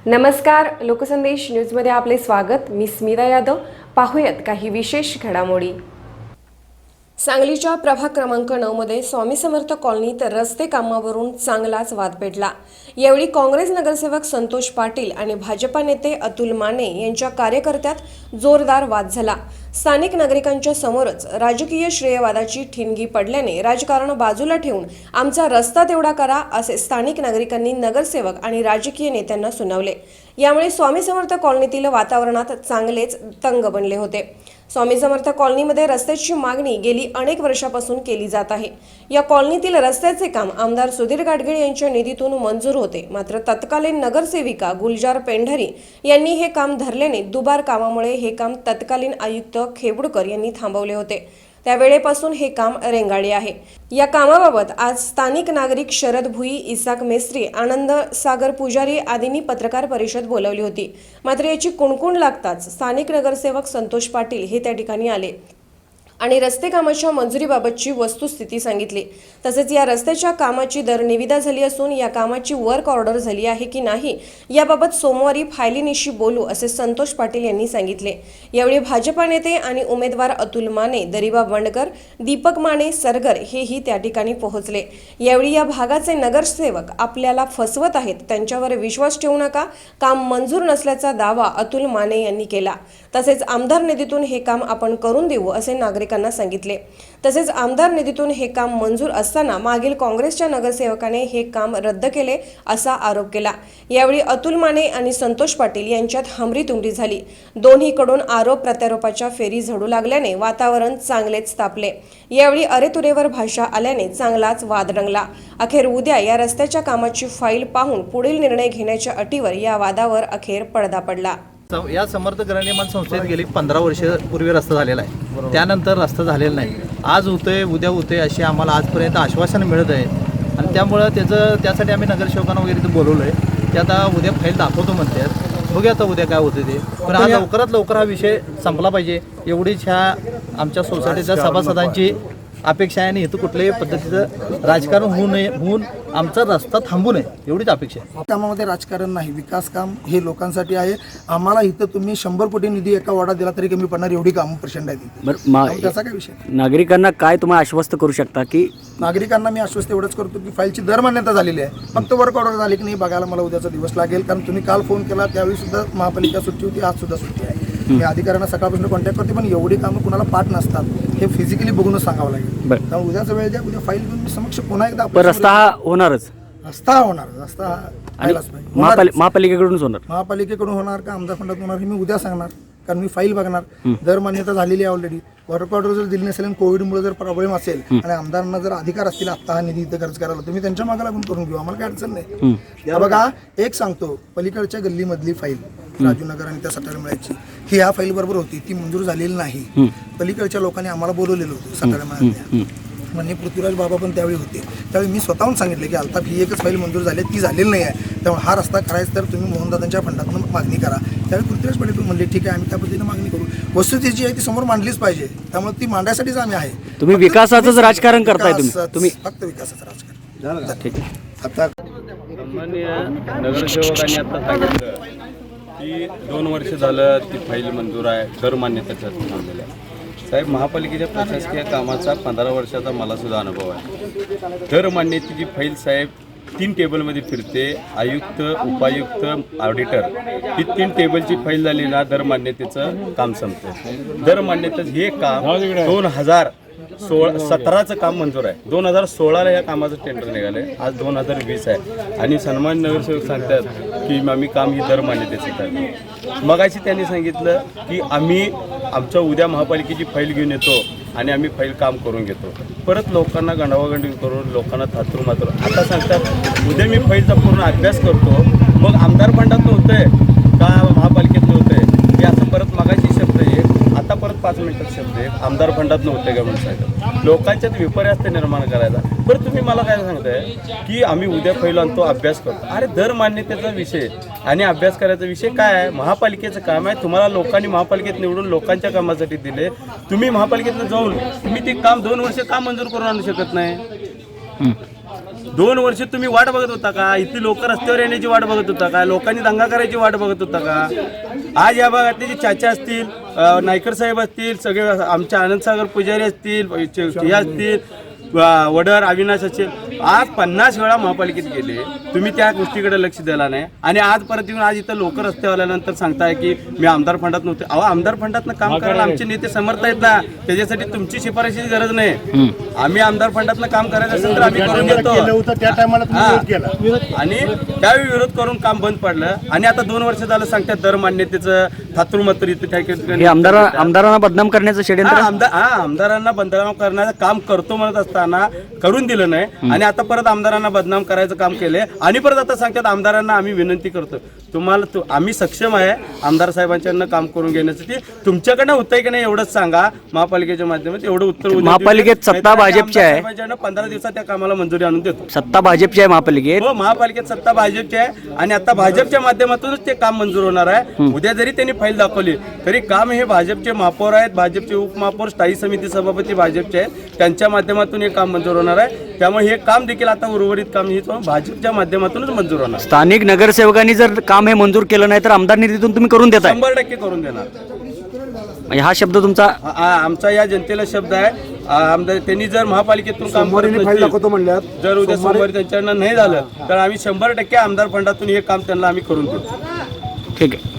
नमस्कार, लोकसंदेश न्यूजमध्ये आपले स्वागत। मी स्मिता यादव। पाहूयात काही विशेष घडामोडी। सांगलीच्या प्रभाग क्रमांक 9 मध्ये स्वामी समर्थ कॉलनीत रस्ते कामावरून चांगलाच वाद पेटला। यावेळी काँग्रेस नगरसेवक संतोष पाटील आणि भाजपा नेते अतुल माने यांच्या कार्यकर्त्यात जोरदार वाद झाला। स्थानिक नागरिकांच्या समोरच राजकीय श्रेयवादाची ठिणगी पडल्याने राजकारण बाजूला ठेवून आमचा रस्ता तेवढा करा असे स्थानिक नागरिकांनी नगरसेवक आणि राजकीय नेत्यांना सुनावले। यामुळे स्वामी समर्थ कॉलनीतील वातावरणात चांगलेच तंग बनले होते। स्वामी समर्थ कॉलनीमध्ये रस्त्याची मागणी गेली अनेक वर्षापासून केली जात आहे। या कॉलनीतील रस्त्याचे काम आमदार सुधीर गाडगीळ यांच्या निधीतून मंजूर होते, मात्र तत्कालीन नगरसेविका गुलजार पेंढारी यांनी हे काम धरल्याने दुबार कामामुळे हे काम तत्कालीन आयुक्त खेबुडकर यांनी थांबवले होते। त्यावेळेपासून हे काम रेंगाळले आहे। या कामाबाबत आज स्थानिक नागरिक शरद भुई, इसाक मेस्त्री, आनंद सागर पुजारी आदींनी पत्रकार परिषद बोलावली होती। मात्र याची कुणकुण लागताच स्थानिक नगरसेवक संतोष पाटील हे त्या ठिकाणी आले आणि रस्ते कामाच्या मंजुरीबाबतची वस्तुस्थिती सांगितली। तसेच या रस्त्याच्या कामाची दरनिविदा झाली असून या कामाची वर्क ऑर्डर झाली आहे की नाही याबाबत सोमवारी फायलीनिशी बोलू असे संतोष पाटील यांनी सांगितले। यावेळी भाजपा नेते आणि उमेदवार अतुल माने, दरिबा बंडकर, दीपक माने सरगर हेही त्या ठिकाणी पोहोचले। यावेळी या भागाचे नगरसेवक आपल्याला फसवत आहेत, त्यांच्यावर विश्वास ठेवू नका, काम मंजूर नसल्याचा दावा अतुल माने यांनी केला। तसेच आमदार निधीतून हे काम आपण करून देऊ असे नागरिकांना सांगितले। तसेच आमदार निधीतून हे काम मंजूर असताना मागील काँग्रेसच्या नगरसेवकाने हे काम रद्द केले असा आरोप केला। यावेळी अतुल माने आणि संतोष पाटील यांच्यात हमरीतुमरी झाली। दोन्हीकडून आरोप प्रत्यारोपाच्या फेरी झडू लागल्याने वातावरण चांगलेच तापले। यावेळी अरेतुरेवर भाषा आल्याने चांगलाच वाद रंगला। अखेर उद्या या रस्त्याच्या कामाची फाईल पाहून पुढील निर्णय घेण्याच्या अटीवर या वादावर अखेर पडदा पडला। या समर्थ गृहनिर्माण संस्थेत गेली 15 वर्षापूर्वी रस्ता झालेला आहे, त्यानंतर रस्ता झालेला नाही। आज होतोय, उद्या होतोय अशी आम्हाला आजपर्यंत आश्वासन मिळत आहे आणि त्यामुळं त्यासाठी आम्ही नगरसेवकांना वगैरे इथं बोलवलं आहे। ते आता उद्या फाईल दाखवतो म्हणतात, बघूया आता उद्या काय होतं ते। पण आज लवकरात लवकर हा विषय संपला पाहिजे एवढीच ह्या आमच्या सोसायटीच्या सभासदांची अपेक्षा आहे आणि इथं कुठल्याही पद्धतीचं राजकारण होऊन आमचा रस्ता थांबू नये एवढीच अपेक्षा आहे। कामामध्ये राजकारण नाही, विकास काम हे लोकांसाठी आहे। आम्हाला इथं तुम्ही 100 कोटी निधी एका वार्डात दिला तरी कमी पडणार एवढी कामं प्रचंड आहेत। त्याचा काय विषय? नागरिकांना काय तुम्ही आश्वस्त करू शकता की? नागरिकांना मी आश्वस्त एवढंच करतो की फाईलची दर मान्यता झालेली आहे, फक्त वर्क ऑर्डर झाली की नाही बघायला मला उद्याचा दिवस लागेल। कारण तुम्ही काल फोन केला त्यावेळी सुद्धा महापालिका सुट्टी होती, आज सुद्धा सुट्टी आहे। मी अधिकाऱ्यांना सकाळपासून कॉन्टॅक्ट करते, पण एवढी कामं कुणाला पाठ नसतात, हे फिजिकली बघूनच सांगावं लागेल। त्यामुळे उद्याचा वेळ द्या, उद्या फाईल घेऊन मी समक्ष पुन्हा एकदा रस्ता हा होणारच, रस्ता होणार, रस्ता महापालिकेकडूनच होणार। महापालिकेकडून होणार का आमदार फंडातून होणार हे मी उद्या सांगणार, कारण मी फाईल बघणार। दर मान्यता झालेली आहे ऑलरेडी। वर्क ऑर्डर जर दिली नसेल आणि कोविडमुळे जर प्रॉब्लेम असेल आणि आमदारांना जर अधिकार असतील आता हा निधी इथं खर्च करायला, तुम्ही त्यांच्या मागे लागून करून घेऊ, आम्हाला काय अडचण नाही। बघा, एक सांगतो, पलीकडच्या गल्लीमधली फाईल राजूनगर आणि त्या सटाळेमळ्याची ही ह्या फाईल बरोबर होती, ती मंजूर झालेली नाही। पलीकडच्या लोकांनी आम्हाला बोलवलेलं होतं सटाळेमळ्यातल्या, म्हणजे पृथ्वीराज बाबा पण त्यावेळी होते। त्यावेळी मी स्वतःहून सांगितले की अल्ताफ ही एकच फाईल मंजूर झाली, ती झालेली नाही आहे, त्यामुळे हा रस्ता करायचा तर तुम्ही मोहनदादांच्या फंडातून मागणी करा। त्यावेळी पृथ्वीराज पाटील म्हणले ठीक आहे, आम्ही त्या पद्धतीने मागणी करू। वस्तुस्थिती जी आहे ती समोर मांडलीच पाहिजे, त्यामुळे ती मांडण्यासाठीच आम्ही आहे। तुम्ही विकासाचंच राजकारण करताय, तुम्ही फक्त विकासाचं राजकारण। ठीक आहे। आता सामान्य नगरसेवकांनी आता सांगितलं की 2 वर्ष झालं ती फाईल मंजूर आहे, दर मान्यतेच्या थांबलेल्या आहे। साहेब, महापालिकेच्या प्रशासकीय कामाचा 15 वर्षाचा मला सुद्धा अनुभव आहे। दर मान्यतेची फाईल साहेब 3 टेबलमध्ये फिरते, आयुक्त, उपायुक्त, ऑडिटर, ही 3 टेबलची फाईल झाली ना दर मान्यतेचं काम संपतं। दर मान्यतेचं हे काम 2017चं काम मंजूर आहे, 2016ला या कामाचं टेंडर निघालं, आज 2020 आहे आणि सन्मान्य नगरसेवक सांगतात की आम्ही काम ही दर मान्यतेचं करतो। मगाशी त्यांनी सांगितलं की आम्ही आमच्या उद्या महापालिकेची फाईल घेऊन येतो आणि आम्ही फाईल काम करून घेतो। परत लोकांना गंडावागंडी करून लोकांना थातरू मात्र आता सांगतात उद्या मी फाईलचा पूर्ण अभ्यास करतो, मग आमदार फंडात होतंय का महापालिकेत होतंय हे असं परत मगाशी शब्द आहे, आता परत 5 मिनिटात शब्द आहे, आमदार फंडात नव्हते का म्हणून सांगतात। लोकांच्यात विपर्यास निर्माण करायचा। बरं, तुम्ही मला काय सांगताय की आम्ही उद्या फाईल आणतो, अभ्यास करतो। अरे, दर मान्यतेचा विषय आणि अभ्यास करायचा विषय काय आहे? महापालिकेचं काम आहे, तुम्हाला लोकांनी महापालिकेत निवडून लोकांच्या कामासाठी दिले, तुम्ही महापालिकेतनं जाऊन तुम्ही ते काम 2 वर्ष का मंजूर करून आणू शकत नाही? 2 वर्ष तुम्ही वाट बघत होता का? इथली लोक रस्त्यावर येण्याची वाट बघत होता का? लोकांनी दंगा करायची वाट बघत होता का? आज या भागातले जे चाचा असतील, नायकर साहेब असतील, सगळे आमचे आनंदसागर पुजारी असतील, हे असतील, वडर अविनाश असेल, आज 50 वेळा महापालिकेत गेले, तुम्ही त्या गोष्टीकडे लक्ष दिला नाही. आणि आज परत येऊन आज इथं लोक रस्त्यावर आल्यानंतर सांगताय की मी आमदार फंडात नव्हते. अहो, आमदार फंडातनं काम करायला आमचे नेते समर्थ आहेत ना, त्याच्यासाठी तुमची शिफारशीची गरज नाही. आम्ही आमदार फंडातनं काम करायचं असेल तर आम्ही करून घेतो. त्या टायमाला आणि त्यावेळी विरोध करून काम बंद पडलं. आणि आता 2 वर्ष झालं सांगतात दर मान्यतेचं थातुरमत्र इथे हे आमदारांना बदनाम करण्याचं षडयंत्र. आमदारांना बदनाम करण्याचं काम करतो म्हणत असताना करून दिलं नाही. आणि आता परत आमदारांना बदनाम करायचं काम केलंय. आणि परत आता सांगतात आमदारांना आम्ही विनंती करतो, तुम्हाला आम्ही सक्षम आहे आमदार साहेबांच्याकडनं काम करून घेण्यासाठी. तुमच्याकडनं होतंय की नाही एवढंच सांगा महापालिकेच्या माध्यमात. एवढं उत्तर उद्या महापालिकेत देऊ. सत्ता भाजपची आहे. आमदार साहेबांच्याकडनं 15 दिवसात त्या कामाला मंजुरी आणून देतो. सत्ता भाजपची आहे महापालिकेत. हो, महापालिकेत सत्ता भाजपची आहे. आणि आता भाजपच्या माध्यमातूनच ते काम मंजूर होणार आहे. उद्या जरी त्यांनी फाईल दाखवली तरी काम हे भाजपचे महापौर आहेत, भाजपचे उपमहापौर, स्थायी समिती सभापती भाजपचे आहेत, त्यांच्या माध्यमातून हे काम मंजूर होणार आहे. त्यामुळे हे काम देखील आता उर्वरित काम हे भाजपच्या माध्यमातून मंजूर होणार. स्थानिक नगरसेवकांनी जर काम हे मंजूर केलं नाही तर आमदार निधीतून तुम्ही करून देताय. 100% करून देणार. म्हणजे हा शब्द तुमचा आमचा या जनतेला शब्द आहे. आमदार त्यांनी जर महापालिकेतून काम करत नसतील, जर उद्या सोमवारी त्यांच्याकडनं नाही झालं तर आम्ही 100% आमदार फंडातून हे काम त्यांना आम्ही करून देऊ. ठीक आहे.